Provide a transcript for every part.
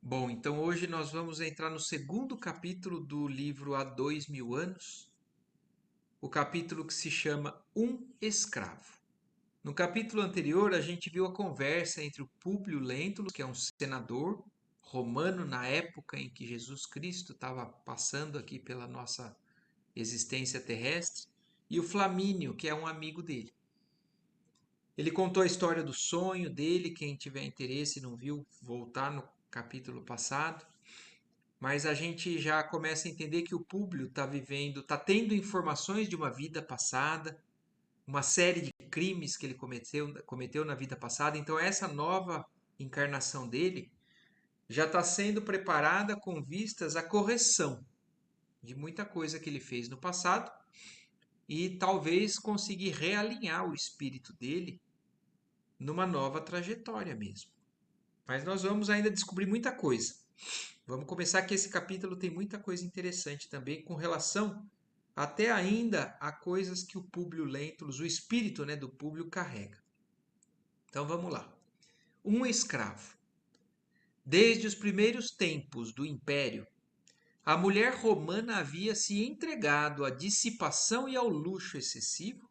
Bom, então hoje nós vamos entrar no segundo capítulo do livro Há 2000 anos, o capítulo que se chama Um Escravo. No capítulo anterior, a gente viu a conversa entre o Públio Lentulus, que é um senador romano na época em que Jesus Cristo estava passando aqui pela nossa existência terrestre, e o Flamínio, que é um amigo dele. Ele contou a história do sonho dele, quem tiver interesse e não viu, voltar no capítulo passado. Mas a gente já começa a entender que o Públio está vivendo, está tendo informações de uma vida passada, uma série de crimes que ele cometeu na vida passada. Então, essa nova encarnação dele já está sendo preparada com vistas à correção de muita coisa que ele fez no passado e talvez conseguir realinhar o espírito dele numa nova trajetória mesmo. Mas nós vamos ainda descobrir muita coisa. Vamos começar que esse capítulo tem muita coisa interessante também com relação até ainda a coisas que o Públio Lentulus, o espírito, né, do Públio carrega. Então vamos lá. Um escravo. Desde os primeiros tempos do Império, a mulher romana havia se entregado à dissipação e ao luxo excessivo,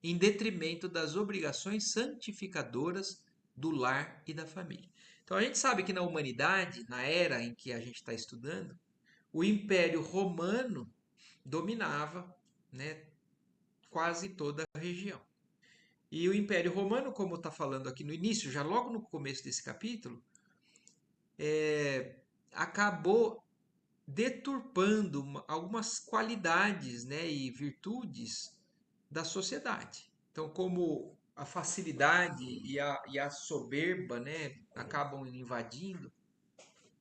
em detrimento das obrigações santificadoras do lar e da família. Então a gente sabe que na humanidade, na era em que a gente está estudando, o Império Romano dominava, né, quase toda a região. E o Império Romano, como está falando aqui no início, já logo no começo desse capítulo, acabou deturpando algumas qualidades, né, e virtudes da sociedade. Então, como a facilidade e a soberba, né, acabam invadindo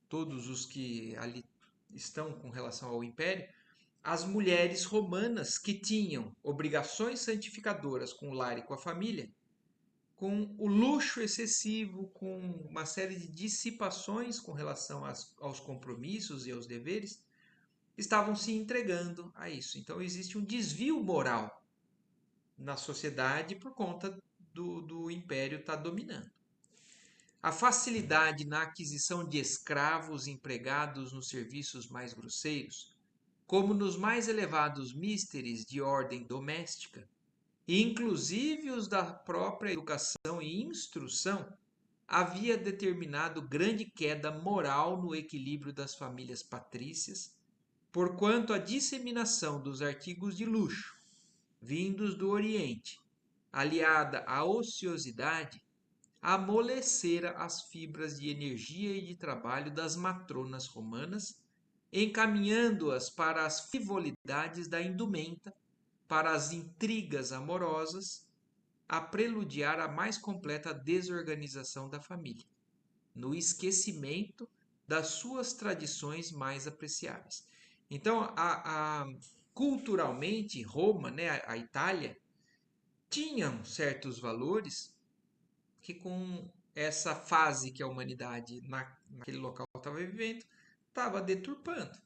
todos os que ali estão com relação ao império, as mulheres romanas que tinham obrigações santificadoras com o lar e com a família, com o luxo excessivo, com uma série de dissipações com relação aos compromissos e aos deveres, estavam se entregando a isso. Então existe um desvio moral na sociedade por conta do império estar dominando. A facilidade na aquisição de escravos empregados nos serviços mais grosseiros, como nos mais elevados místeres de ordem doméstica, e inclusive os da própria educação e instrução, havia determinado grande queda moral no equilíbrio das famílias patrícias, porquanto a disseminação dos artigos de luxo, vindos do Oriente, aliada à ociosidade, amolecera as fibras de energia e de trabalho das matronas romanas, encaminhando-as para as frivolidades da indumenta, para as intrigas amorosas, a preludiar a mais completa desorganização da família, no esquecimento das suas tradições mais apreciáveis. Então, culturalmente, Roma, né, a Itália, tinham certos valores que com essa fase que a humanidade naquele local estava vivendo, estava deturpando.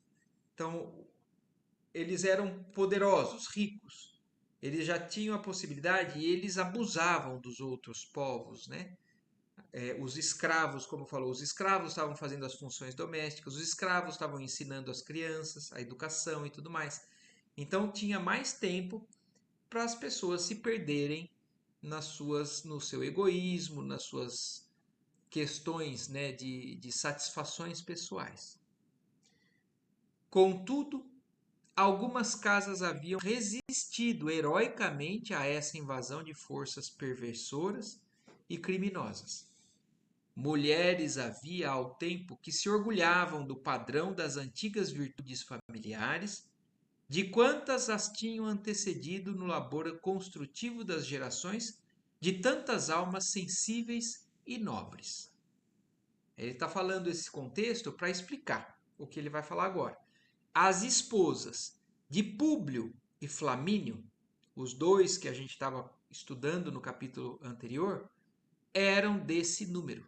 Então, eles eram poderosos, ricos. Eles já tinham a possibilidade e eles abusavam dos outros povos, né? Os escravos, como falou, os escravos estavam fazendo as funções domésticas, os escravos estavam ensinando as crianças, a educação e tudo mais. Então tinha mais tempo para as pessoas se perderem no seu egoísmo, nas suas questões, né, de satisfações pessoais. Contudo, algumas casas haviam resistido heroicamente a essa invasão de forças perversoras e criminosas. Mulheres havia ao tempo que se orgulhavam do padrão das antigas virtudes familiares, de quantas as tinham antecedido no labor construtivo das gerações de tantas almas sensíveis e nobres. Ele está falando esse contexto para explicar o que ele vai falar agora. As esposas de Públio e Flamínio, os dois que a gente estava estudando no capítulo anterior, eram desse número.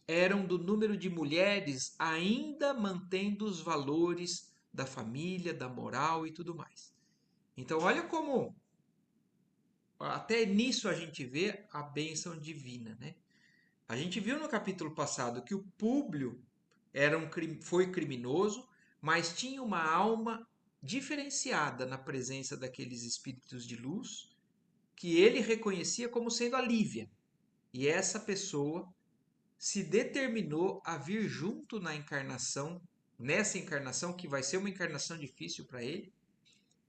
Eram do número de mulheres ainda mantendo os valores da família, da moral e tudo mais. Então, olha como até nisso a gente vê a bênção divina, né? A gente viu no capítulo passado que o Públio foi criminoso, mas tinha uma alma diferenciada na presença daqueles espíritos de luz, que ele reconhecia como sendo a Lívia. E essa pessoa se determinou a vir junto na encarnação, nessa encarnação que vai ser uma encarnação difícil para ele,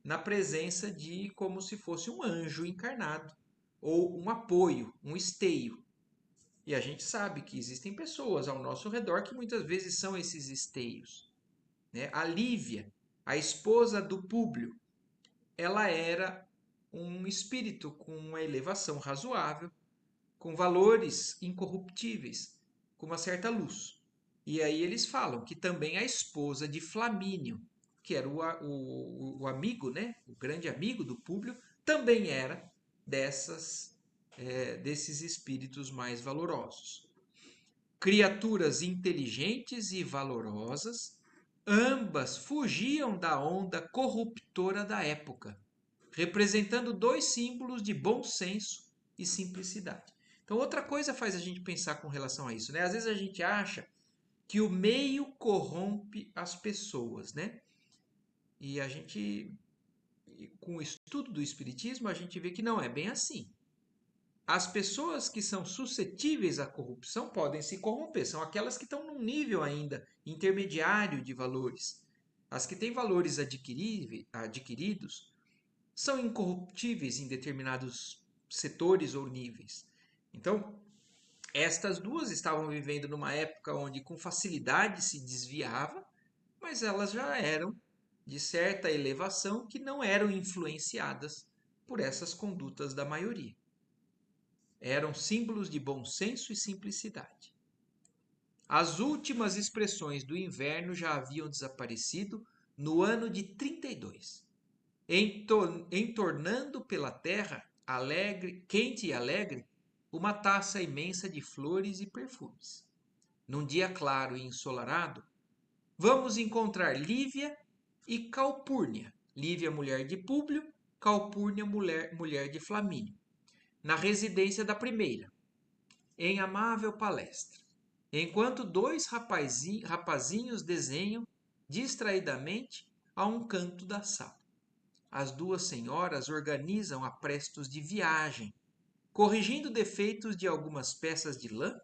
na presença de como se fosse um anjo encarnado, ou um apoio, um esteio. E a gente sabe que existem pessoas ao nosso redor que muitas vezes são esses esteios, né? A Lívia, a esposa do Públio, ela era um espírito com uma elevação razoável, com valores incorruptíveis, com uma certa luz. E aí eles falam que também a esposa de Flamínio, que era o amigo, né, o grande amigo do Públio, também era desses espíritos mais valorosos. Criaturas inteligentes e valorosas, ambas fugiam da onda corruptora da época, representando dois símbolos de bom senso e simplicidade. Então, outra coisa faz a gente pensar com relação a isso, né? Às vezes a gente acha que o meio corrompe as pessoas, né? E a gente, com o estudo do Espiritismo, a gente vê que não é bem assim. As pessoas que são suscetíveis à corrupção podem se corromper, são aquelas que estão num nível ainda intermediário de valores. As que têm valores adquiridos são incorruptíveis em determinados setores ou níveis. Então, estas duas estavam vivendo numa época onde com facilidade se desviava, mas elas já eram de certa elevação que não eram influenciadas por essas condutas da maioria. Eram símbolos de bom senso e simplicidade. As últimas expressões do inverno já haviam desaparecido no ano de 32, entornando pela terra, alegre, quente e alegre, uma taça imensa de flores e perfumes. Num dia claro e ensolarado, vamos encontrar Lívia e Calpurnia. Lívia, mulher de Públio, Calpurnia, mulher de Flamínio, na residência da primeira, em amável palestra, enquanto dois rapazinhos desenham distraidamente a um canto da sala. As duas senhoras organizam aprestos de viagem, corrigindo defeitos de algumas peças de lã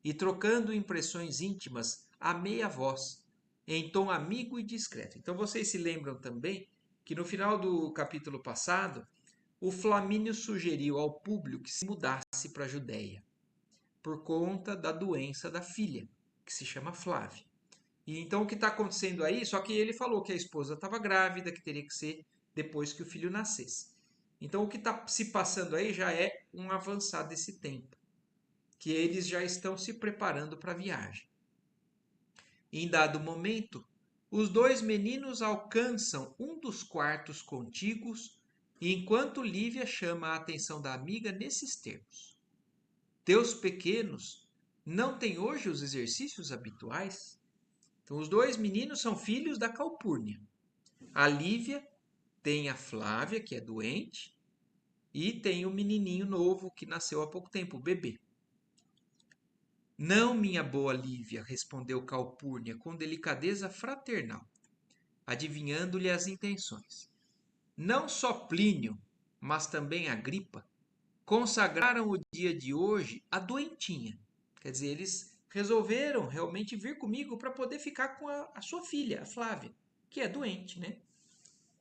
e trocando impressões íntimas à meia voz, em tom amigo e discreto. Então vocês se lembram também que no final do capítulo passado, o Flamínio sugeriu ao público que se mudasse para a Judéia, por conta da doença da filha, que se chama Flávia. E então o que está acontecendo aí, só que ele falou que a esposa estava grávida, que teria que ser depois que o filho nascesse. Então o que está se passando aí já é um avançar desse tempo, que eles já estão se preparando para a viagem. Em dado momento, os dois meninos alcançam um dos quartos contíguos, enquanto Lívia chama a atenção da amiga nesses termos: teus pequenos não têm hoje os exercícios habituais? Então, os dois meninos são filhos da Calpurnia. A Lívia tem a Flávia, que é doente, e tem o menininho novo que nasceu há pouco tempo, o bebê. Não, minha boa Lívia, respondeu Calpurnia com delicadeza fraternal, adivinhando-lhe as intenções. Não só Plínio, mas também Agripa, consagraram o dia de hoje à doentinha. Quer dizer, eles resolveram realmente vir comigo para poder ficar com a sua filha, a Flávia, que é doente, né?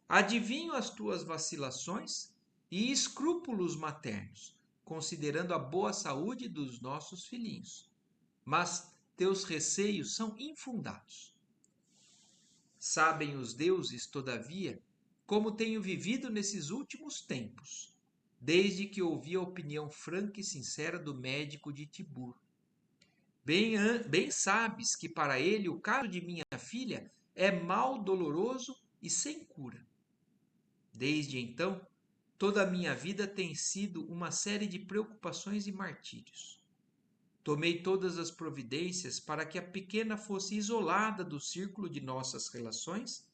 Adivinho as tuas vacilações e escrúpulos maternos, considerando a boa saúde dos nossos filhinhos. Mas teus receios são infundados. Sabem os deuses, todavia, como tenho vivido nesses últimos tempos, desde que ouvi a opinião franca e sincera do médico de Tibur. Bem sabes que para ele o caso de minha filha é mal doloroso e sem cura. Desde então, toda a minha vida tem sido uma série de preocupações e martírios. Tomei todas as providências para que a pequena fosse isolada do círculo de nossas relações,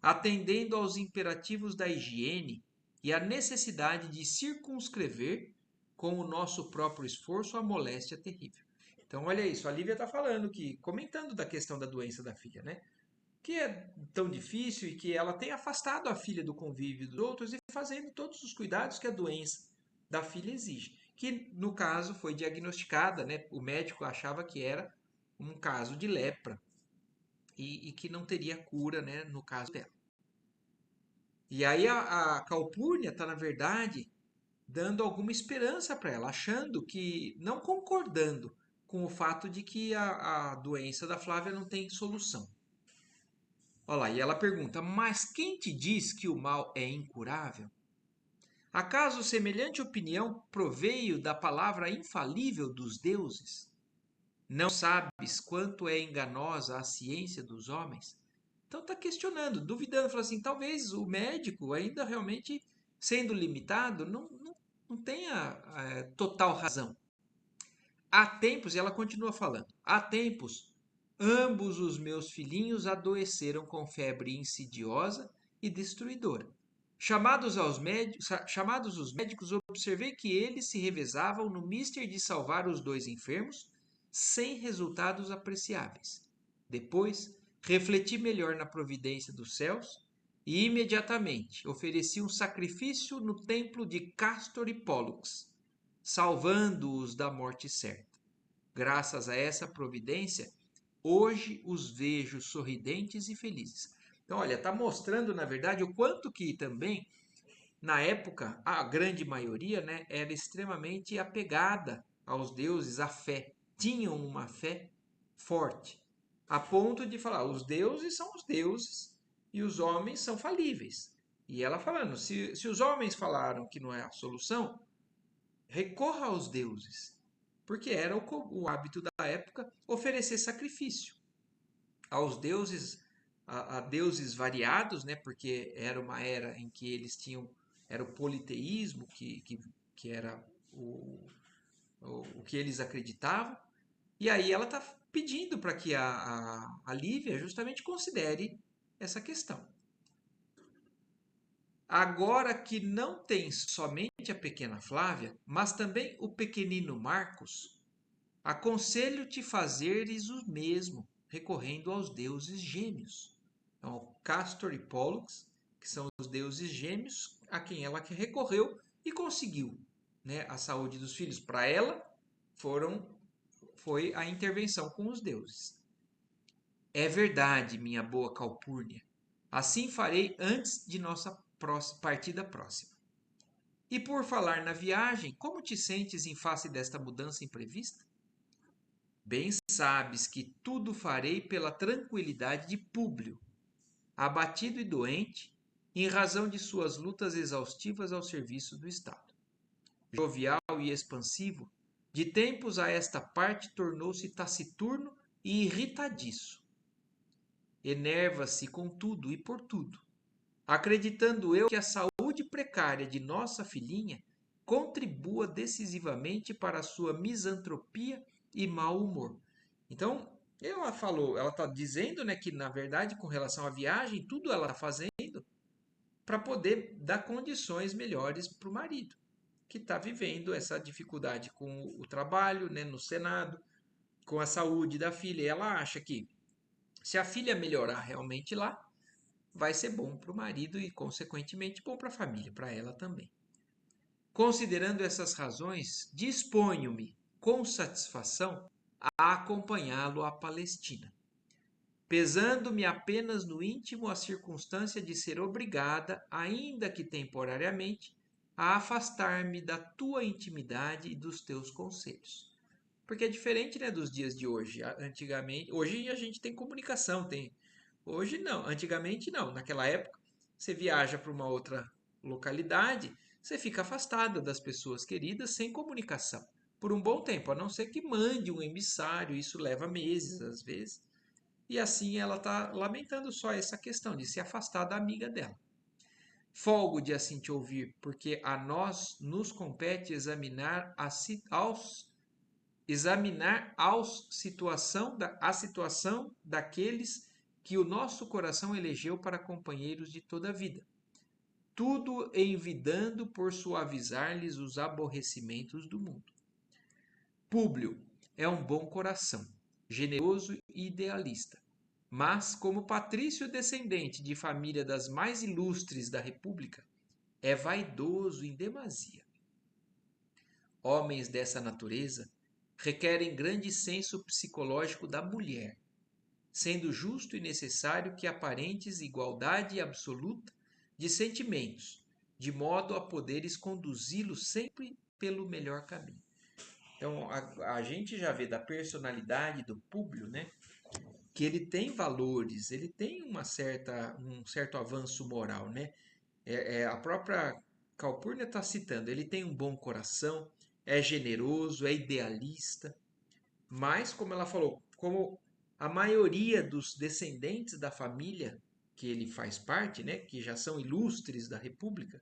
atendendo aos imperativos da higiene e à necessidade de circunscrever, com o nosso próprio esforço, a moléstia terrível. Então, olha isso, a Lívia está falando que, comentando da questão da doença da filha, né? Que é tão difícil e que ela tem afastado a filha do convívio dos outros e fazendo todos os cuidados que a doença da filha exige. Que, no caso, foi diagnosticada, né? O médico achava que era um caso de lepra e que não teria cura, né? No caso dela. E aí a Calpurnia está, na verdade, dando alguma esperança para ela, achando que, não concordando com o fato de que a doença da Flávia não tem solução. Olha lá, e ela pergunta: mas quem te diz que o mal é incurável? Acaso semelhante opinião proveio da palavra infalível dos deuses? Não sabes quanto é enganosa a ciência dos homens? Então está questionando, duvidando, falando assim, talvez o médico ainda realmente sendo limitado não tenha total razão. Há tempos, e ela continua falando, há tempos, ambos os meus filhinhos adoeceram com febre insidiosa e destruidora. Chamados os médicos, observei que eles se revezavam no mister de salvar os dois enfermos, sem resultados apreciáveis. Depois, refleti melhor na providência dos céus e imediatamente ofereci um sacrifício no templo de Castor e Pólux, salvando-os da morte certa. Graças a essa providência, hoje os vejo sorridentes e felizes. Então, olha, está mostrando, na verdade, o quanto que também, na época, a grande maioria, né, era extremamente apegada aos deuses, à fé. Tinham uma fé forte, a ponto de falar, os deuses são os deuses e os homens são falíveis. E ela falando, se os homens falaram que não é a solução, recorra aos deuses, porque era o hábito da época oferecer sacrifício aos deuses, a deuses variados, né? Porque era uma era em que eles tinham, era o politeísmo, que era o que eles acreditavam, e aí ela está pedindo para que a Lívia justamente considere essa questão. Agora que não tem somente a pequena Flávia, mas também o pequenino Marcos, aconselho-te fazeres o mesmo, recorrendo aos deuses gêmeos. Então, Castor e Pólux, que são os deuses gêmeos, a quem ela recorreu e conseguiu, né, a saúde dos filhos. Para ela, foi a intervenção com os deuses. É verdade, minha boa Calpurnia. Assim farei antes de nossa partida próxima. E por falar na viagem, como te sentes em face desta mudança imprevista? Bem sabes que tudo farei pela tranquilidade de Públio, abatido e doente, em razão de suas lutas exaustivas ao serviço do Estado. Jovial e expansivo, de tempos a esta parte tornou-se taciturno e irritadiço. Enerva-se com tudo e por tudo, acreditando eu que a saúde precária de nossa filhinha contribua decisivamente para a sua misantropia e mau humor. Então, ela está dizendo, né, que na verdade, com relação à viagem, tudo ela está fazendo para poder dar condições melhores para o marido, que está vivendo essa dificuldade com o trabalho, né, no Senado, com a saúde da filha. E ela acha que se a filha melhorar realmente lá, vai ser bom para o marido e, consequentemente, bom para a família, para ela também. Considerando essas razões, disponho-me com satisfação a acompanhá-lo à Palestina, pesando-me apenas no íntimo a circunstância de ser obrigada, ainda que temporariamente, a afastar-me da tua intimidade e dos teus conselhos. Porque é diferente, né, dos dias de hoje. Antigamente, hoje a gente tem comunicação, tem. Hoje não, antigamente não. Naquela época, você viaja para uma outra localidade, você fica afastada das pessoas queridas sem comunicação por um bom tempo, a não ser que mande um emissário, isso leva meses às vezes. E assim ela está lamentando só essa questão de se afastar da amiga dela. Folgo de assim te ouvir, porque a nós nos compete a situação daqueles que o nosso coração elegeu para companheiros de toda a vida, tudo envidando por suavizar-lhes os aborrecimentos do mundo. Públio, é um bom coração, generoso e idealista. Mas, como patrício descendente de família das mais ilustres da República, é vaidoso em demasia. Homens dessa natureza requerem grande senso psicológico da mulher, sendo justo e necessário que aparentes igualdade absoluta de sentimentos, de modo a poderes conduzi-los sempre pelo melhor caminho. Então, a gente já vê da personalidade do Públio, né, que ele tem valores, ele tem um certo avanço moral, né? A própria Calpurnia está citando, ele tem um bom coração, é generoso, é idealista, mas, como ela falou, como a maioria dos descendentes da família que ele faz parte, né, que já são ilustres da República,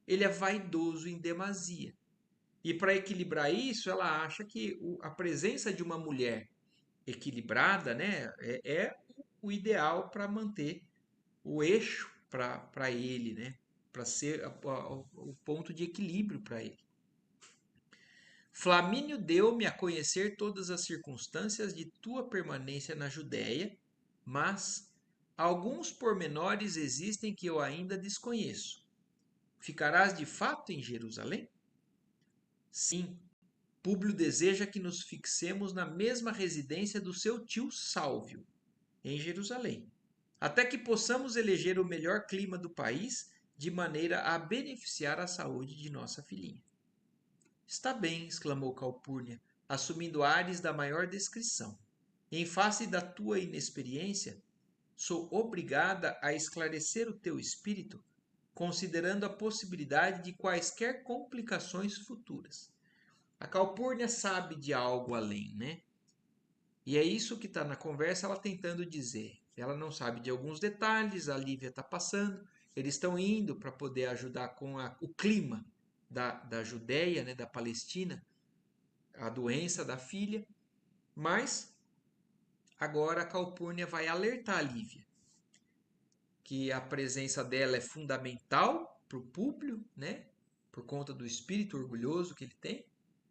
ele é vaidoso em demasia. E para equilibrar isso, ela acha que a presença de uma mulher equilibrada, né, é o ideal para manter o eixo para ele, né, para ser o ponto de equilíbrio para ele. Flamínio deu-me a conhecer todas as circunstâncias de tua permanência na Judéia, mas alguns pormenores existem que eu ainda desconheço. Ficarás de fato em Jerusalém? Sim, Públio deseja que nos fixemos na mesma residência do seu tio Sálvio, em Jerusalém, até que possamos eleger o melhor clima do país, de maneira a beneficiar a saúde de nossa filhinha. Está bem, exclamou Calpurnia, assumindo ares da maior descrição. Em face da tua inexperiência, sou obrigada a esclarecer o teu espírito, considerando a possibilidade de quaisquer complicações futuras. A Calpurnia sabe de algo além, né? E é isso que está na conversa, ela tentando dizer. Ela não sabe de alguns detalhes, a Lívia está passando, eles estão indo para poder ajudar com o clima da Judéia, né, da Palestina, a doença da filha, mas agora a Calpurnia vai alertar a Lívia que a presença dela é fundamental para o Públio, né, por conta do espírito orgulhoso que ele tem,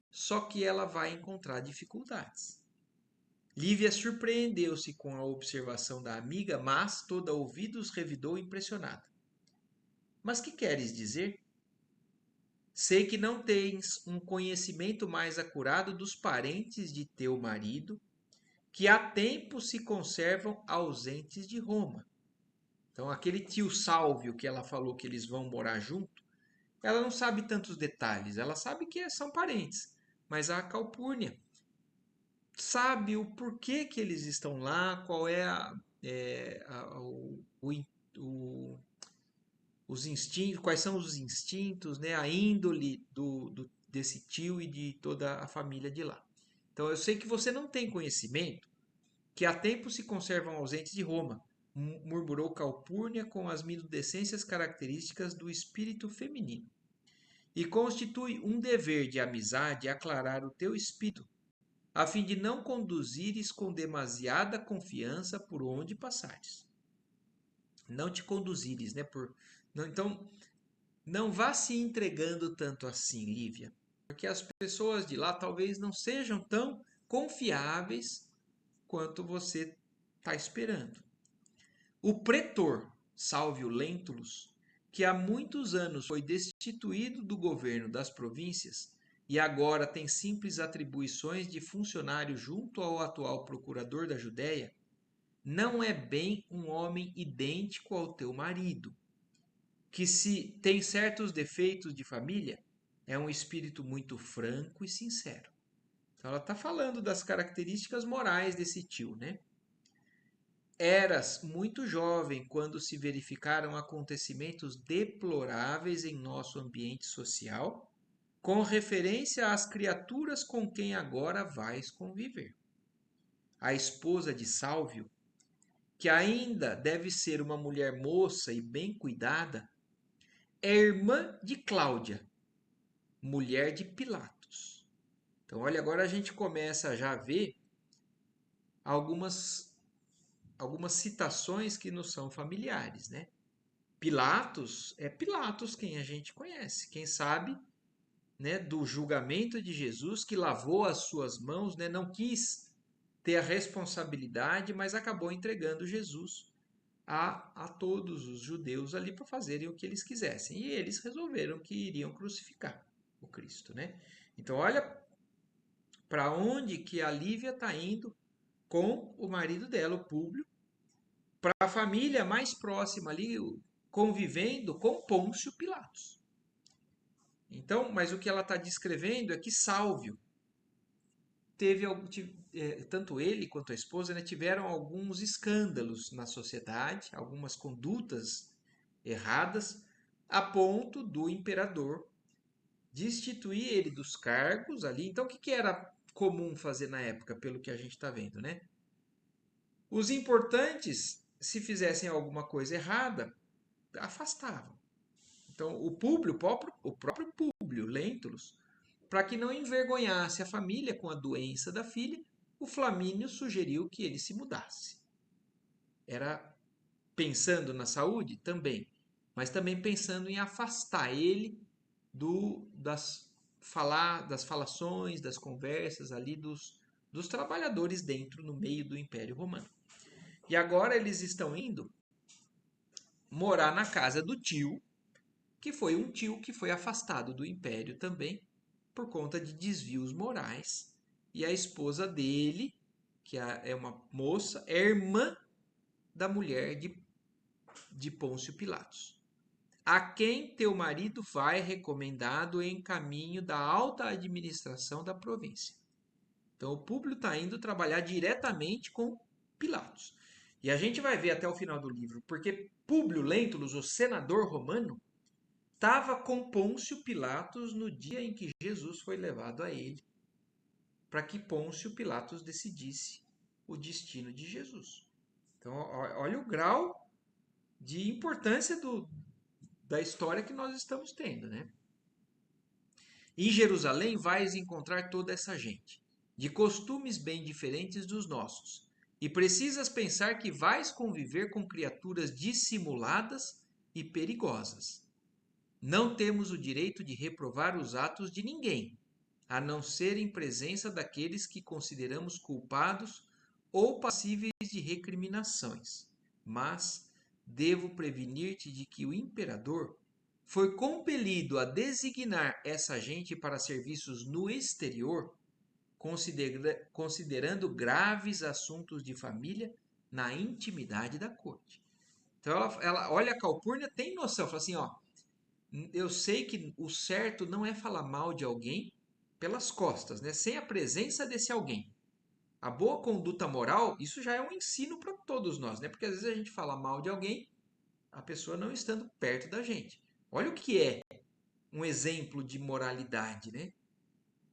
só que ela vai encontrar dificuldades. Lívia surpreendeu-se com a observação da amiga, mas, toda ouvidos, revidou impressionada. Mas que queres dizer? Sei que não tens um conhecimento mais acurado dos parentes de teu marido, que há tempo se conservam ausentes de Roma. Então, aquele tio Sálvio que ela falou que eles vão morar junto, ela não sabe tantos detalhes, ela sabe que são parentes, mas a Calpurnia sabe o porquê que eles estão lá, qual é, o- os instintos, quais são os instintos, né, a índole desse tio e de toda a família de lá. Então eu sei que você não tem conhecimento que há tempo se conservam ausentes de Roma, murmurou Calpurnia com as minudescências características do espírito feminino. E constitui um dever de amizade aclarar o teu espírito, a fim de não conduzires com demasiada confiança por onde passares. Não te conduzires, né? Então, não vá se entregando tanto assim, Lívia, porque as pessoas de lá talvez não sejam tão confiáveis quanto você está esperando. O pretor, Salvio Lentulus, que há muitos anos foi destituído do governo das províncias e agora tem simples atribuições de funcionário junto ao atual procurador da Judéia, não é bem um homem idêntico ao teu marido, que se tem certos defeitos de família, é um espírito muito franco e sincero. Então ela está falando das características morais desse tio, né? Eras muito jovem quando se verificaram acontecimentos deploráveis em nosso ambiente social, com referência às criaturas com quem agora vais conviver. A esposa de Sálvio, que ainda deve ser uma mulher moça e bem cuidada, é irmã de Cláudia, mulher de Pilatos. Então, olha, agora a gente começa já a ver algumas citações que nos são familiares, né? Pilatos é Pilatos quem a gente conhece. Quem sabe né, do julgamento de Jesus, que lavou as suas mãos, né, não quis ter a responsabilidade, mas acabou entregando Jesus a todos os judeus ali para fazerem o que eles quisessem. E eles resolveram que iriam crucificar o Cristo, né? Então, olha para onde que a Lívia está indo com o marido dela, o Públio, para a família mais próxima ali, convivendo com Pôncio Pilatos. Então, mas o que ela está descrevendo é que Sálvio teve tanto ele quanto a esposa, né, tiveram alguns escândalos na sociedade, algumas condutas erradas, a ponto do imperador destituir ele dos cargos ali. Então, o que, que era comum fazer na época, pelo que a gente está vendo, né? Os importantes, se fizessem alguma coisa errada, afastavam. Então, o próprio Públio Lentulus, para que não envergonhasse a família com a doença da filha, o Flamínio sugeriu que ele se mudasse. Era pensando na saúde? Também. Mas também pensando em afastar ele das falações, das conversas ali dos trabalhadores dentro, no meio do Império Romano. E agora eles estão indo morar na casa do tio, que foi um tio que foi afastado do Império também, por conta de desvios morais. E a esposa dele, que é uma moça, é irmã da mulher de Pôncio Pilatos. A quem teu marido vai recomendado em caminho da alta administração da província. Então o Públio está indo trabalhar diretamente com Pilatos. E a gente vai ver até o final do livro, porque Públio Lentulus, o senador romano, estava com Pôncio Pilatos no dia em que Jesus foi levado a ele, para que Pôncio Pilatos decidisse o destino de Jesus. Então, olha o grau de importância da história que nós estamos tendo, né? Em Jerusalém vais encontrar toda essa gente, de costumes bem diferentes dos nossos, e precisas pensar que vais conviver com criaturas dissimuladas e perigosas. Não temos o direito de reprovar os atos de ninguém, a não ser em presença daqueles que consideramos culpados ou passíveis de recriminações. Mas devo prevenir-te de que o imperador foi compelido a designar essa gente para serviços no exterior, considerando graves assuntos de família na intimidade da corte. Então ela olha, a Calpurnia tem noção, fala assim, ó, eu sei que o certo não é falar mal de alguém pelas costas, né? Sem a presença desse alguém. A boa conduta moral, isso já é um ensino para todos nós, né? Porque às vezes a gente fala mal de alguém, a pessoa não estando perto da gente. Olha o que é um exemplo de moralidade, né?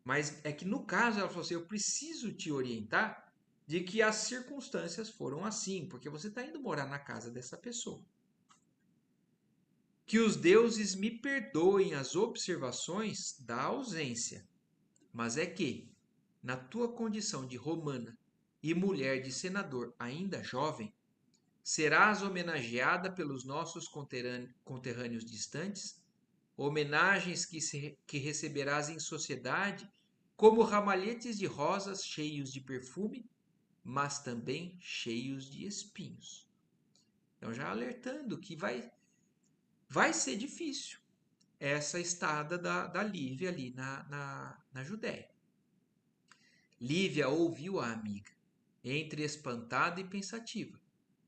Mas é que no caso ela falou assim: eu preciso te orientar de que as circunstâncias foram assim, porque você está indo morar na casa dessa pessoa. Que os deuses me perdoem as observações da ausência, mas é que, na tua condição de romana e mulher de senador ainda jovem, serás homenageada pelos nossos conterrâneos distantes, homenagens que receberás em sociedade como ramalhetes de rosas cheios de perfume, mas também cheios de espinhos. Então, já alertando que vai ser difícil essa estada da Lívia ali na Judéia. Lívia ouviu a amiga, entre espantada e pensativa,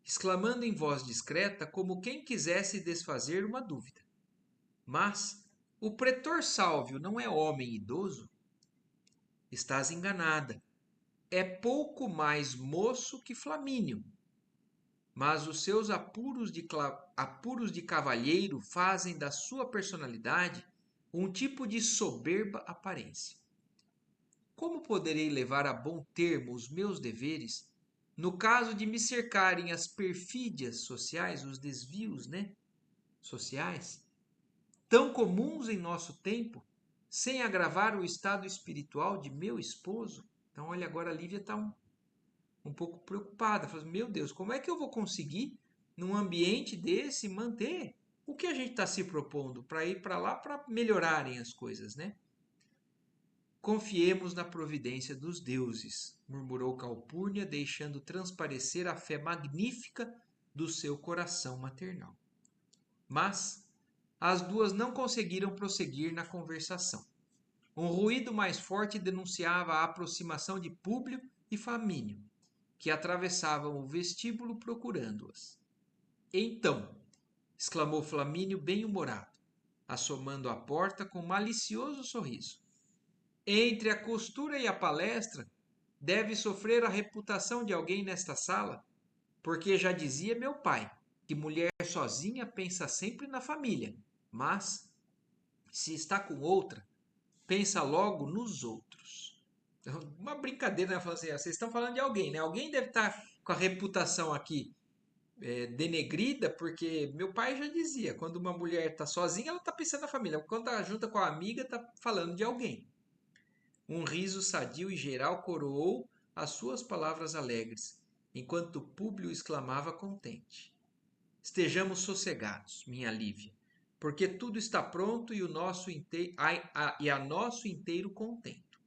exclamando em voz discreta, como quem quisesse desfazer uma dúvida. Mas o pretor Sálvio não é homem idoso? Estás enganada. É pouco mais moço que Flamínio, mas os seus apuros de cavalheiro fazem da sua personalidade um tipo de soberba aparência. Como poderei levar a bom termo os meus deveres no caso de me cercarem as perfídias sociais, os desvios, né, sociais, tão comuns em nosso tempo, sem agravar o estado espiritual de meu esposo? Então, olha, agora a Lívia está um pouco preocupada, falando, meu Deus, como é que eu vou conseguir, num ambiente desse, manter o que a gente está se propondo para ir para lá para melhorarem as coisas, né? Confiemos na providência dos deuses, murmurou Calpurnia, deixando transparecer a fé magnífica do seu coração maternal. Mas as duas não conseguiram prosseguir na conversação. Um ruído mais forte denunciava a aproximação de Públio e Flamínio, que atravessavam o vestíbulo procurando-as. Então, exclamou Flamínio bem-humorado, assomando à porta com malicioso sorriso. Entre a costura e a palestra, deve sofrer a reputação de alguém nesta sala, porque já dizia meu pai, que mulher sozinha pensa sempre na família, mas, se está com outra, pensa logo nos outros. Uma brincadeira, né? Falando assim, vocês estão falando de alguém, né? Alguém deve estar com a reputação aqui denegrida, porque meu pai já dizia, quando uma mulher está sozinha, ela está pensando na família. Quando está junta com a amiga, está falando de alguém. Um riso sadio e geral coroou as suas palavras alegres, enquanto Públio exclamava contente. Estejamos sossegados, minha Lívia, porque tudo está pronto e a nosso inteiro contento.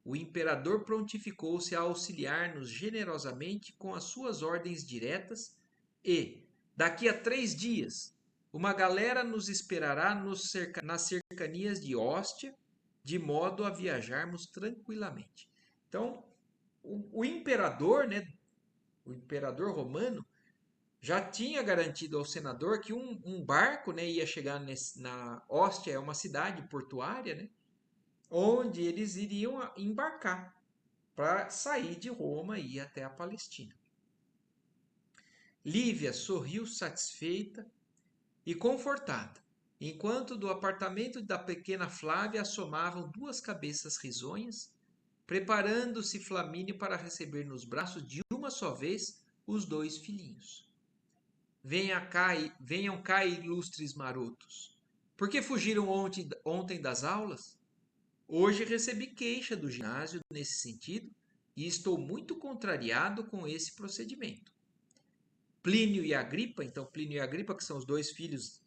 O imperador prontificou-se a auxiliar-nos generosamente com as suas ordens diretas e, daqui a 3 dias, uma galera nos esperará nas cercanias de Hóstia, de modo a viajarmos tranquilamente. Então, o imperador, né, o imperador romano, já tinha garantido ao senador que um barco, né, ia chegar na Hóstia, é uma cidade portuária, né, onde eles iriam embarcar para sair de Roma e ir até a Palestina. Lívia sorriu satisfeita e confortada, enquanto do apartamento da pequena Flávia assomavam 2 cabeças risonhas, preparando-se Flamínio para receber nos braços de uma só vez os 2 filhinhos. Venham cá, ilustres marotos. Por que fugiram ontem das aulas? Hoje recebi queixa do ginásio nesse sentido e estou muito contrariado com esse procedimento. Plínio e Agripa, então Plínio e Agripa, que são os 2 filhos,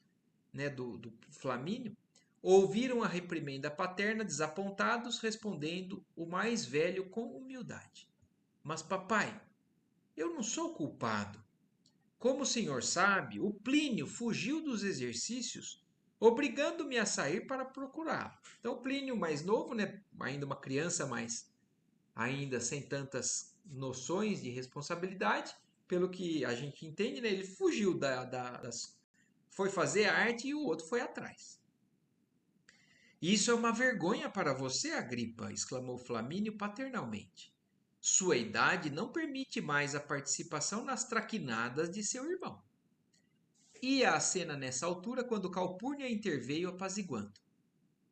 né, do Flamínio, ouviram a reprimenda paterna desapontados, respondendo o mais velho com humildade. Mas, papai, eu não sou culpado. Como o senhor sabe, o Plínio fugiu dos exercícios, obrigando-me a sair para procurá-lo. Então, Plínio mais novo, né, ainda uma criança, mas ainda sem tantas noções de responsabilidade, pelo que a gente entende, né, ele fugiu foi fazer arte e o outro foi atrás. Isso é uma vergonha para você, Agripa, exclamou Flamínio paternalmente. Sua idade não permite mais a participação nas traquinadas de seu irmão. Ia a cena nessa altura quando Calpurnia interveio apaziguando.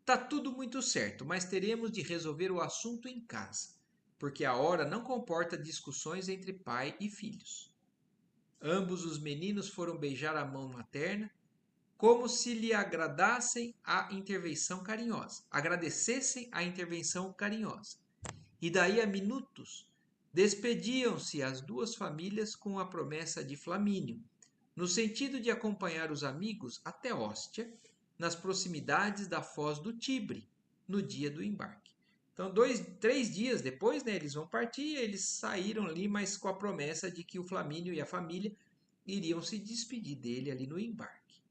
Tá tudo muito certo, mas teremos de resolver o assunto em casa, porque a hora não comporta discussões entre pai e filhos. Ambos os meninos foram beijar a mão materna, como se lhe agradecessem a intervenção carinhosa. E daí a minutos, despediam-se as 2 famílias com a promessa de Flamínio, no sentido de acompanhar os amigos até Hóstia, nas proximidades da foz do Tibre, no dia do embarque. Então, 3 dias depois, né, eles vão partir, eles saíram ali, mas com a promessa de que o Flamínio e a família iriam se despedir dele ali no embarque.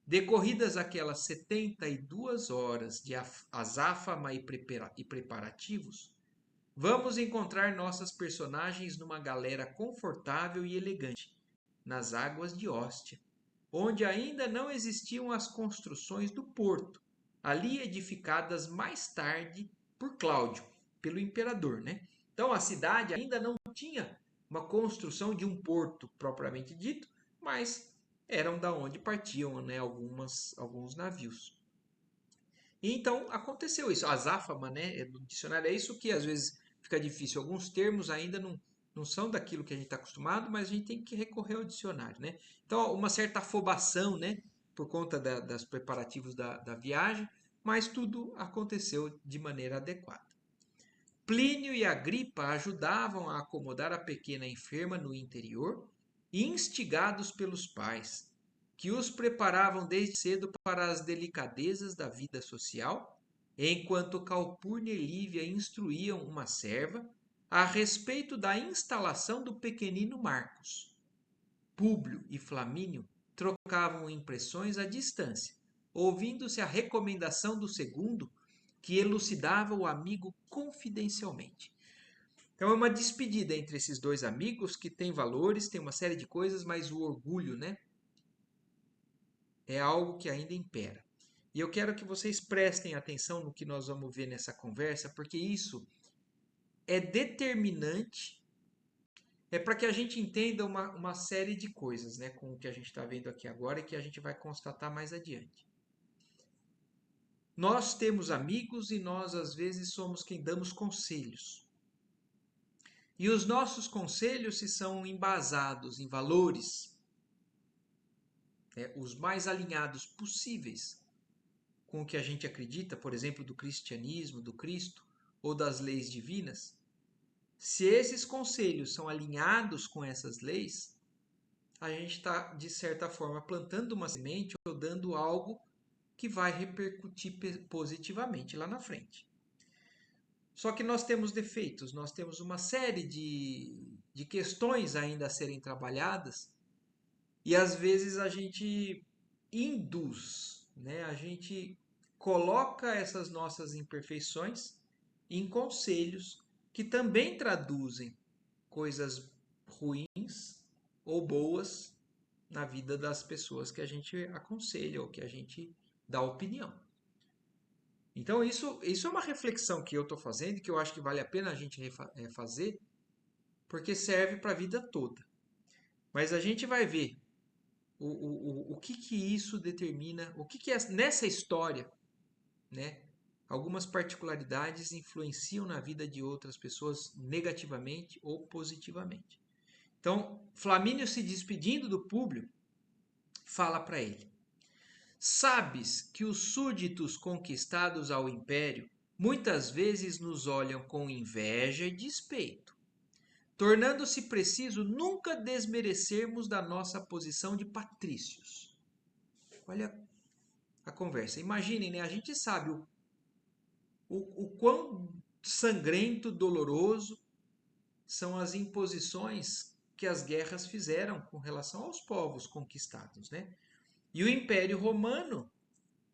Decorridas aquelas 72 horas de azáfama e preparativos, vamos encontrar nossas personagens numa galera confortável e elegante, nas águas de Hóstia, onde ainda não existiam as construções do porto, ali edificadas mais tarde por Cláudio, pelo imperador, né? Então a cidade ainda não tinha uma construção de um porto propriamente dito, mas eram da onde partiam, né, alguns navios. E então aconteceu isso. A azáfama, né, do dicionário é isso que às vezes fica difícil. Alguns termos ainda não são daquilo que a gente está acostumado, mas a gente tem que recorrer ao dicionário, né? Então, uma certa afobação, né, por conta das preparativos da viagem, mas tudo aconteceu de maneira adequada. Plínio e Agripa ajudavam a acomodar a pequena enferma no interior, instigados pelos pais, que os preparavam desde cedo para as delicadezas da vida social enquanto Calpurnia e Lívia instruíam uma serva a respeito da instalação do pequenino Marcos. Públio e Flamínio trocavam impressões à distância, ouvindo-se a recomendação do segundo, que elucidava o amigo confidencialmente. Então é uma despedida entre esses dois amigos que tem valores, tem uma série de coisas, mas o orgulho, né, é algo que ainda impera. E eu quero que vocês prestem atenção no que nós vamos ver nessa conversa, porque isso é determinante, é para que a gente entenda uma série de coisas, né, com o que a gente está vendo aqui agora e que a gente vai constatar mais adiante. Nós temos amigos e nós, às vezes, somos quem damos conselhos. E os nossos conselhos, se são embasados em valores, os mais alinhados possíveis com o que a gente acredita, por exemplo, do cristianismo, do Cristo ou das leis divinas, se esses conselhos são alinhados com essas leis, a gente está, de certa forma, plantando uma semente ou dando algo que vai repercutir positivamente lá na frente. Só que nós temos defeitos, nós temos uma série de questões ainda a serem trabalhadas e às vezes a gente induz, né? A gente coloca essas nossas imperfeições em conselhos que também traduzem coisas ruins ou boas na vida das pessoas que a gente aconselha ou que a gente dá opinião. Então, isso é uma reflexão que eu estou fazendo, que eu acho que vale a pena a gente fazer, porque serve para a vida toda. Mas a gente vai ver o que isso determina, o que é nessa história, né? Algumas particularidades influenciam na vida de outras pessoas negativamente ou positivamente. Então, Flamínio, se despedindo do Públio, fala para ele: Sabes que os súditos conquistados ao império muitas vezes nos olham com inveja e despeito, tornando-se preciso nunca desmerecermos da nossa posição de patrícios. Olha a conversa. Imaginem, né? A gente sabe o quão sangrento, doloroso são as imposições que as guerras fizeram com relação aos povos conquistados, né? E o Império Romano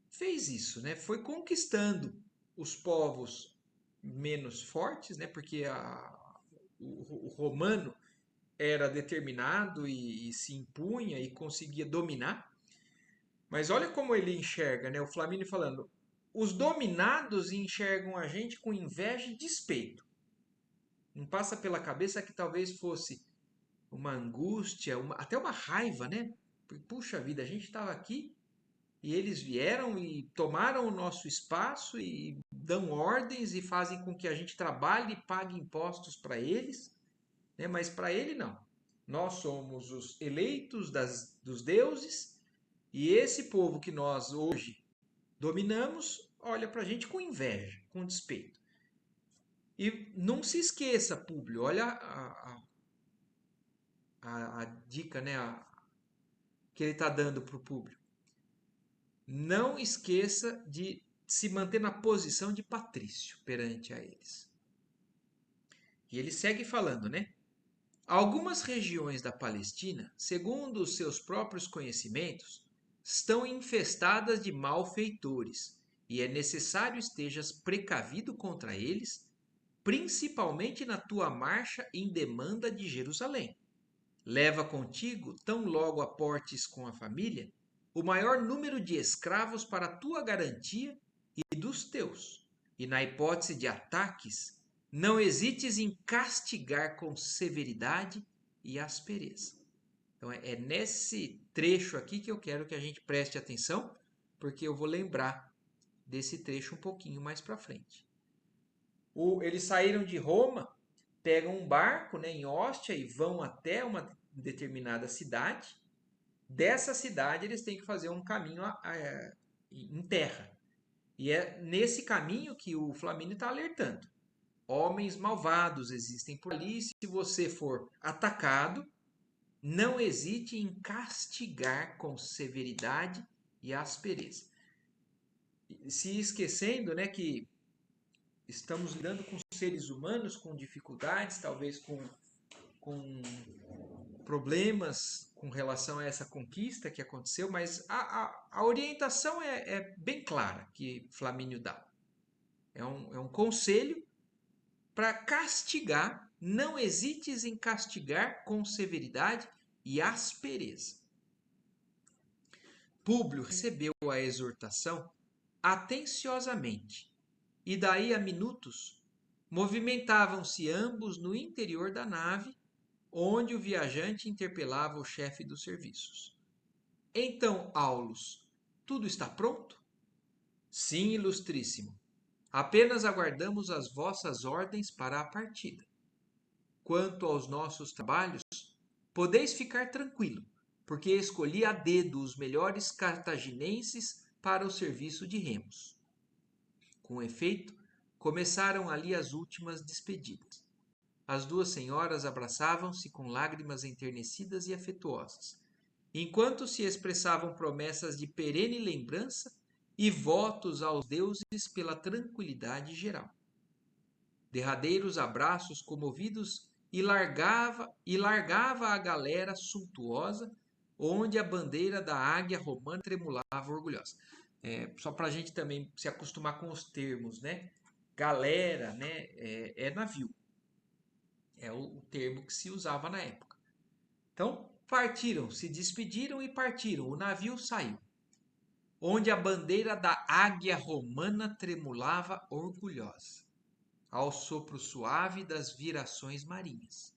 fez isso, né? Foi conquistando os povos menos fortes, né? Porque o romano era determinado e se impunha e conseguia dominar. Mas olha como ele enxerga, né? O Flamínio falando: os dominados enxergam a gente com inveja e despeito. Não passa pela cabeça que talvez fosse uma angústia, até uma raiva, né? Puxa vida, a gente estava aqui e eles vieram e tomaram o nosso espaço e dão ordens e fazem com que a gente trabalhe e pague impostos para eles, né? Mas para ele não. Nós somos os eleitos dos deuses e esse povo que nós hoje dominamos olha para a gente com inveja, com despeito. E não se esqueça, Públio, olha a dica, né, que ele está dando para o público. Não esqueça de se manter na posição de patrício perante a eles. E ele segue falando, né? Algumas regiões da Palestina, segundo os seus próprios conhecimentos, estão infestadas de malfeitores, e é necessário estejas precavido contra eles, principalmente na tua marcha em demanda de Jerusalém. Leva contigo, tão logo aportes com a família, o maior número de escravos para a tua garantia e dos teus. E na hipótese de ataques, não hesites em castigar com severidade e aspereza. Então é nesse trecho aqui que eu quero que a gente preste atenção, porque eu vou lembrar desse trecho um pouquinho mais para frente. Eles saíram de Roma, pegam um barco, né, em Ostia e vão até uma determinada cidade. Dessa cidade eles têm que fazer um caminho em terra. E é nesse caminho que o Flamínio está alertando. Homens malvados existem por ali. Se você for atacado, não hesite em castigar com severidade e aspereza. se esquecendo, né, que estamos lidando com seres humanos, com dificuldades, talvez com problemas com relação a essa conquista que aconteceu, mas a orientação é bem clara que Flamínio dá. É um conselho para castigar, não hesites em castigar com severidade e aspereza. Públio recebeu a exortação atenciosamente, e daí a minutos movimentavam-se ambos no interior da nave, onde o viajante interpelava o chefe dos serviços. Então, Aulus, tudo está pronto? Sim, ilustríssimo. Apenas aguardamos as vossas ordens para a partida. Quanto aos nossos trabalhos, podeis ficar tranquilo, porque escolhi a dedo os melhores cartaginenses para o serviço de remos. Com efeito, começaram ali as últimas despedidas. As duas senhoras abraçavam-se com lágrimas enternecidas e afetuosas, enquanto se expressavam promessas de perene lembrança e votos aos deuses pela tranquilidade geral. Derradeiros abraços comovidos e largava a galera suntuosa, onde a bandeira da águia romana tremulava orgulhosa. Só para a gente também se acostumar com os termos, né? Galera, né? É navio. É o termo que se usava na época. Então, partiram, se despediram e partiram. O navio saiu, onde a bandeira da águia romana tremulava orgulhosa, ao sopro suave das virações marinhas.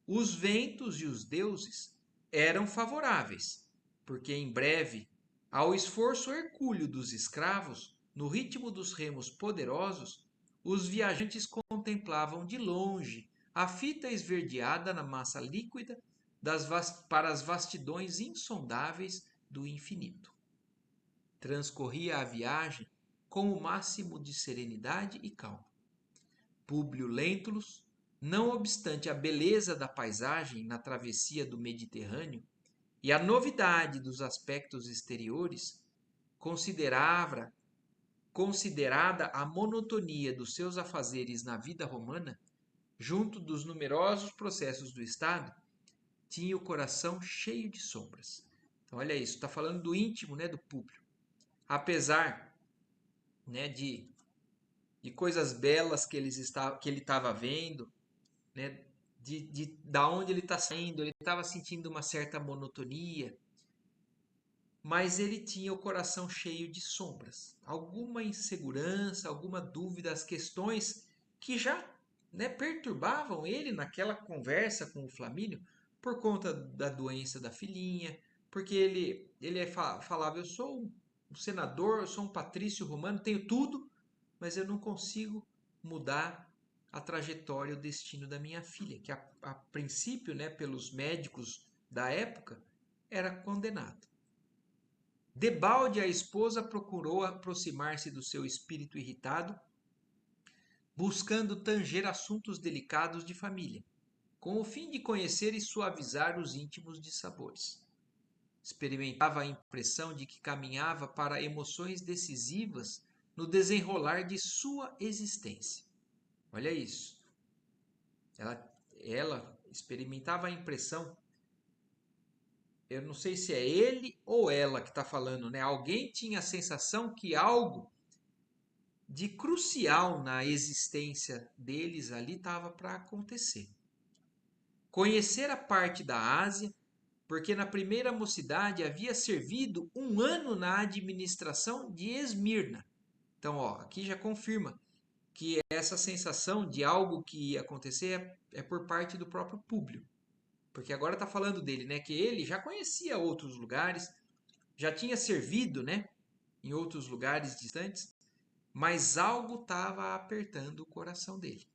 Os ventos e os deuses eram favoráveis, porque em breve, ao esforço hercúleo dos escravos, no ritmo dos remos poderosos, os viajantes contemplavam de longe a fita esverdeada na massa líquida para as vastidões insondáveis do infinito. Transcorria a viagem com o máximo de serenidade e calma. Públio Lentulus, não obstante a beleza da paisagem na travessia do Mediterrâneo e a novidade dos aspectos exteriores, considerada a monotonia dos seus afazeres na vida romana, junto dos numerosos processos do Estado, tinha o coração cheio de sombras. Então, olha isso, está falando do íntimo, né, do Públio. Apesar, né, de coisas belas que ele estava vendo, né, da onde ele está saindo, ele estava sentindo uma certa monotonia, mas ele tinha o coração cheio de sombras, alguma insegurança, alguma dúvida, as questões que já, né, perturbavam ele naquela conversa com o Flamínio por conta da doença da filhinha, porque ele falava, eu sou um senador, eu sou um patrício romano, tenho tudo, mas eu não consigo mudar a trajetória, o destino da minha filha, que a princípio, né, pelos médicos da época, era condenado. Debalde, a esposa procurou aproximar-se do seu espírito irritado, buscando tanger assuntos delicados de família, com o fim de conhecer e suavizar os íntimos dissabores. Experimentava a impressão de que caminhava para emoções decisivas no desenrolar de sua existência. Olha isso. Ela experimentava a impressão, eu não sei se é ele ou ela que está falando, né? Alguém tinha a sensação que algo de crucial na existência deles ali estava para acontecer. Conhecer a parte da Ásia, porque na primeira mocidade havia servido 1 ano na administração de Esmirna. Então, ó, aqui já confirma que essa sensação de algo que ia acontecer é por parte do próprio Públio. Porque agora está falando dele, né? Que ele já conhecia outros lugares, já tinha servido, né? Em outros lugares distantes, mas algo estava apertando o coração dele.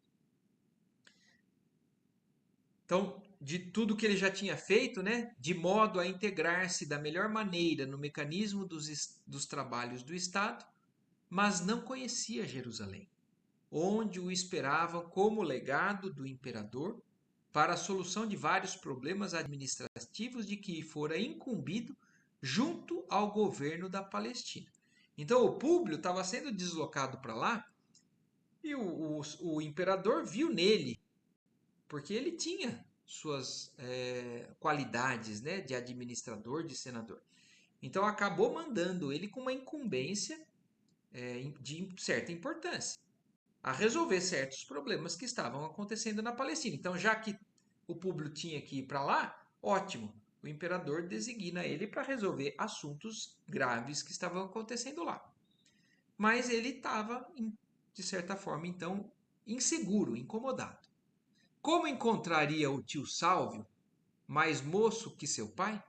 Então, de tudo que ele já tinha feito, né? De modo a integrar-se da melhor maneira no mecanismo dos trabalhos do Estado, mas não conhecia Jerusalém, onde o esperavam como legado do imperador para a solução de vários problemas administrativos de que fora incumbido junto ao governo da Palestina. Então o Públio estava sendo deslocado para lá e o imperador viu nele, porque ele tinha suas qualidades, né, de administrador, de senador. Então acabou mandando ele com uma incumbência de certa importância a resolver certos problemas que estavam acontecendo na Palestina. Então, já que o Públio tinha que ir para lá, ótimo. O imperador designa ele para resolver assuntos graves que estavam acontecendo lá. Mas ele estava, de certa forma, então, inseguro, incomodado. Como encontraria o tio Sálvio, mais moço que seu pai?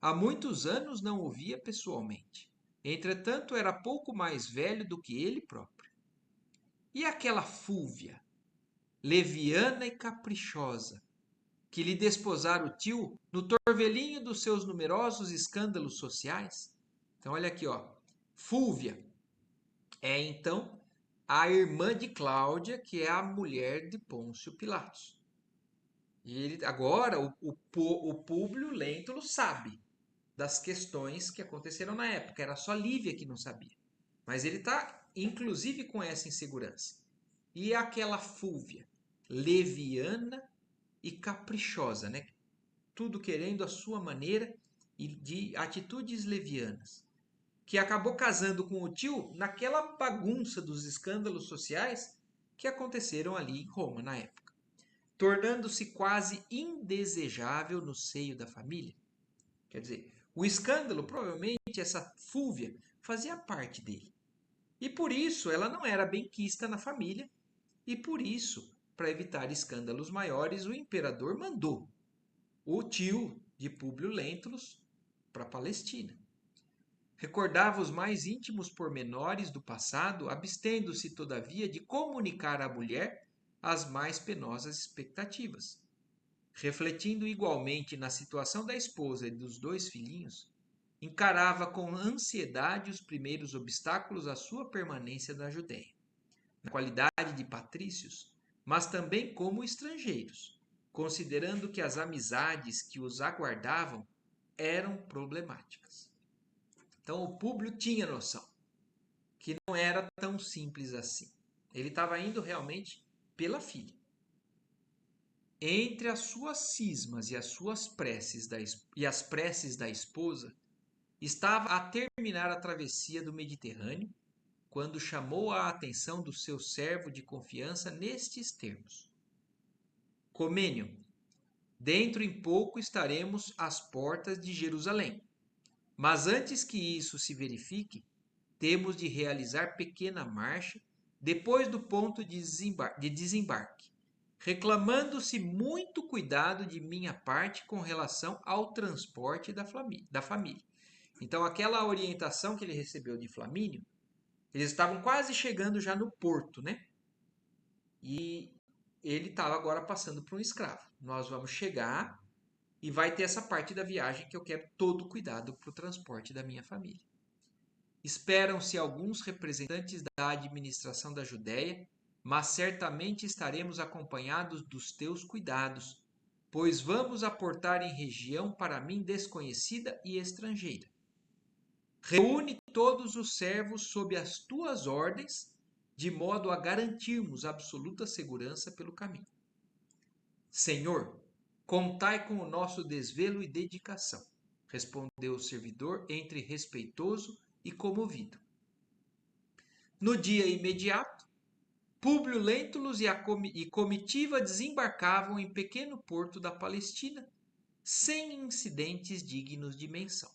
Há muitos anos não o via pessoalmente. Entretanto, era pouco mais velho do que ele próprio. E aquela Fúvia, leviana e caprichosa, que lhe desposara o tio no torvelinho dos seus numerosos escândalos sociais? Então, olha aqui, ó. Fúvia é então a irmã de Cláudia, que é a mulher de Pôncio Pilatos. E ele, agora o Públio Lentulus sabe das questões que aconteceram na época. Era só Lívia que não sabia. Mas ele está, inclusive, com essa insegurança. E aquela Fúvia, leviana e caprichosa, né? Tudo querendo a sua maneira e de atitudes levianas, que acabou casando com o tio naquela bagunça dos escândalos sociais que aconteceram ali em Roma na época, tornando-se quase indesejável no seio da família. Quer dizer, o escândalo, provavelmente essa Fúvia fazia parte dele. E por isso ela não era bem quista na família, e por isso, para evitar escândalos maiores, o imperador mandou o tio de Públio Lentulus para a Palestina. Recordava os mais íntimos pormenores do passado, abstendo-se, todavia, de comunicar à mulher as mais penosas expectativas. Refletindo igualmente na situação da esposa e dos dois filhinhos, encarava com ansiedade os primeiros obstáculos à sua permanência na Judéia, na qualidade de patrícios, mas também como estrangeiros, considerando que as amizades que os aguardavam eram problemáticas. Então o Públio tinha noção que não era tão simples assim. Ele estava indo realmente pela filha. Entre as suas cismas e as suas preces e as preces da esposa, estava a terminar a travessia do Mediterrâneo, quando chamou a atenção do seu servo de confiança nestes termos: Comênio, dentro em pouco estaremos às portas de Jerusalém. Mas antes que isso se verifique, temos de realizar pequena marcha depois do ponto de desembarque, reclamando-se muito cuidado de minha parte com relação ao transporte da família. Então, aquela orientação que ele recebeu de Flamínio, eles estavam quase chegando já no porto, né? E ele estava agora passando por um escravo. Nós vamos chegar e vai ter essa parte da viagem que eu quero todo cuidado para o transporte da minha família. Esperam-se alguns representantes da administração da Judéia, mas certamente estaremos acompanhados dos teus cuidados, pois vamos aportar em região para mim desconhecida e estrangeira. Reúne todos os servos sob as tuas ordens, de modo a garantirmos absoluta segurança pelo caminho. Senhor, contai com o nosso desvelo e dedicação, respondeu o servidor entre respeitoso e comovido. No dia imediato, Públio Lentulus e comitiva desembarcavam em pequeno porto da Palestina, sem incidentes dignos de menção.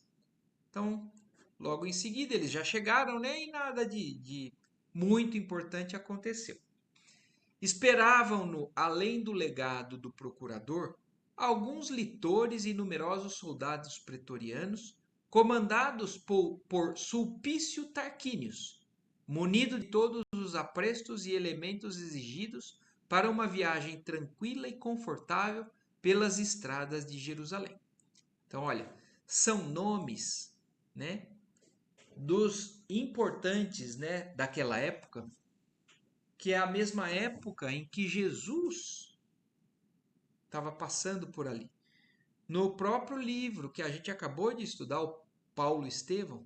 Então, logo em seguida, eles já chegaram, né? E nada de muito importante aconteceu. Esperavam-no, além do legado do procurador, alguns litores e numerosos soldados pretorianos, comandados por Sulpício Tarquínios, munido de todos os aprestos e elementos exigidos para uma viagem tranquila e confortável pelas estradas de Jerusalém. Então, olha, são nomes, né, dos importantes, né, daquela época, que é a mesma época em que Jesus estava passando por ali. No próprio livro que a gente acabou de estudar, o Paulo Estevão,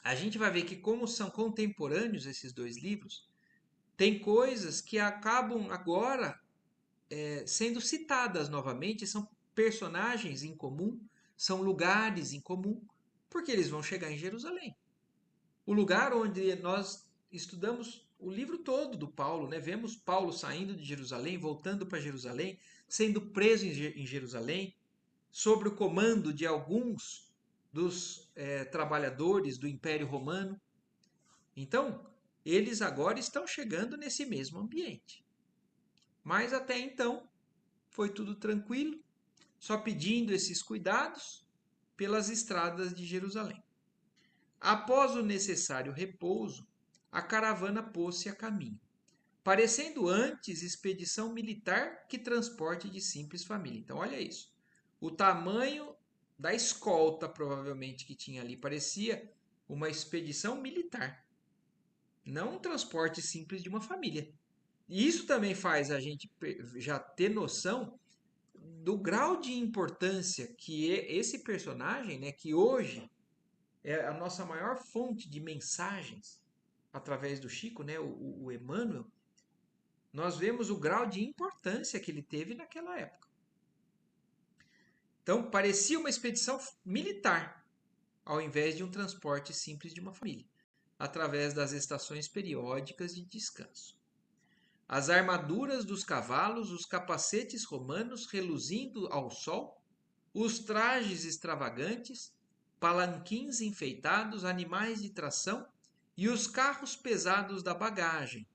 a gente vai ver que, como são contemporâneos esses dois livros, tem coisas que acabam agora sendo citadas novamente, são personagens em comum, são lugares em comum, porque eles vão chegar em Jerusalém. O lugar onde nós estudamos o livro todo do Paulo, né? Vemos Paulo saindo de Jerusalém, voltando para Jerusalém, sendo preso em Jerusalém, sob o comando de alguns dos trabalhadores do Império Romano. Então, eles agora estão chegando nesse mesmo ambiente. Mas até então, foi tudo tranquilo, só pedindo esses cuidados pelas estradas de Jerusalém. Após o necessário repouso, a caravana pôs-se a caminho, parecendo antes expedição militar que transporte de simples família. Então, olha isso. O tamanho da escolta, provavelmente, que tinha ali, parecia uma expedição militar, não um transporte simples de uma família. E isso também faz a gente já ter noção do grau de importância que esse personagem, né, que hoje é a nossa maior fonte de mensagens através do Chico, né, o Emmanuel, nós vemos o grau de importância que ele teve naquela época. Então, parecia uma expedição militar, ao invés de um transporte simples de uma família, através das estações periódicas de descanso. As armaduras dos cavalos, os capacetes romanos reluzindo ao sol, os trajes extravagantes, palanquins enfeitados, animais de tração e os carros pesados da bagagem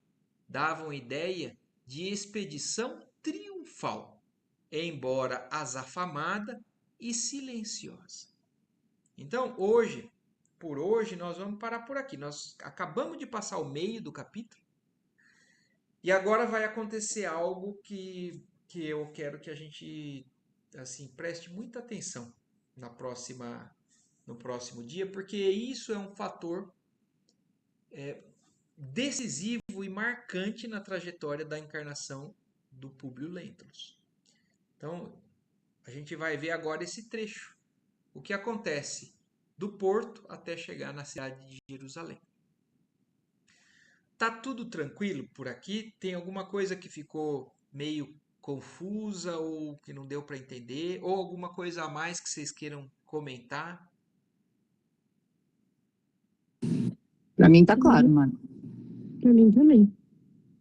davam ideia de expedição triunfal, embora azafamada e silenciosa. Então, por hoje, nós vamos parar por aqui. Nós acabamos de passar o meio do capítulo e agora vai acontecer algo que eu quero que a gente assim preste muita atenção no próximo dia, porque isso é um fator decisivo e marcante na trajetória da encarnação do Públio Lentulus. Então, a gente vai ver agora esse trecho. O que acontece do porto até chegar na cidade de Jerusalém. Tá tudo tranquilo por aqui? Tem alguma coisa que ficou meio confusa ou que não deu para entender? Ou alguma coisa a mais que vocês queiram comentar? Para mim tá claro, mano. Pra mim também.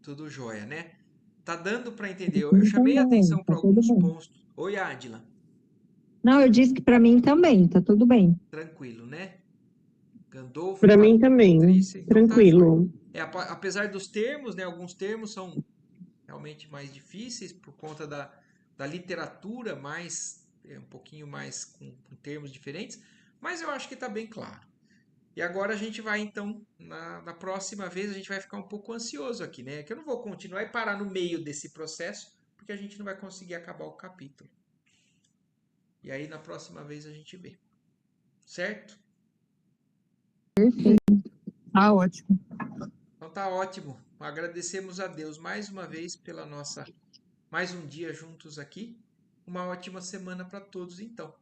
Tudo jóia, né? Tá dando para entender. Eu chamei a atenção para alguns pontos. Oi, Ádila. Não, eu disse que pra mim também, tá tudo bem. Tranquilo, né? Gandolfo, Para mim também, Patrícia, então tá tranquilo. jóia. Apesar dos termos, né? Alguns termos são realmente mais difíceis por conta da literatura um pouquinho mais com termos diferentes, mas eu acho que está bem claro. E agora a gente vai, então, na próxima vez, a gente vai ficar um pouco ansioso aqui, né? Que eu não vou continuar e parar no meio desse processo, porque a gente não vai conseguir acabar o capítulo. E aí, na próxima vez, a gente vê. Certo? Perfeito. Tá ótimo. Então tá ótimo. Agradecemos a Deus mais uma vez pela mais um dia juntos aqui. Uma ótima semana para todos, então.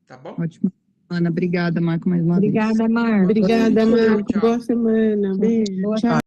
Tá bom? Ótimo. Ana, obrigada, Marco, mais uma vez. Obrigada, Marcos. Obrigada, Tchau, Marco. tchau. Boa semana. Beijo. Boa Tchau.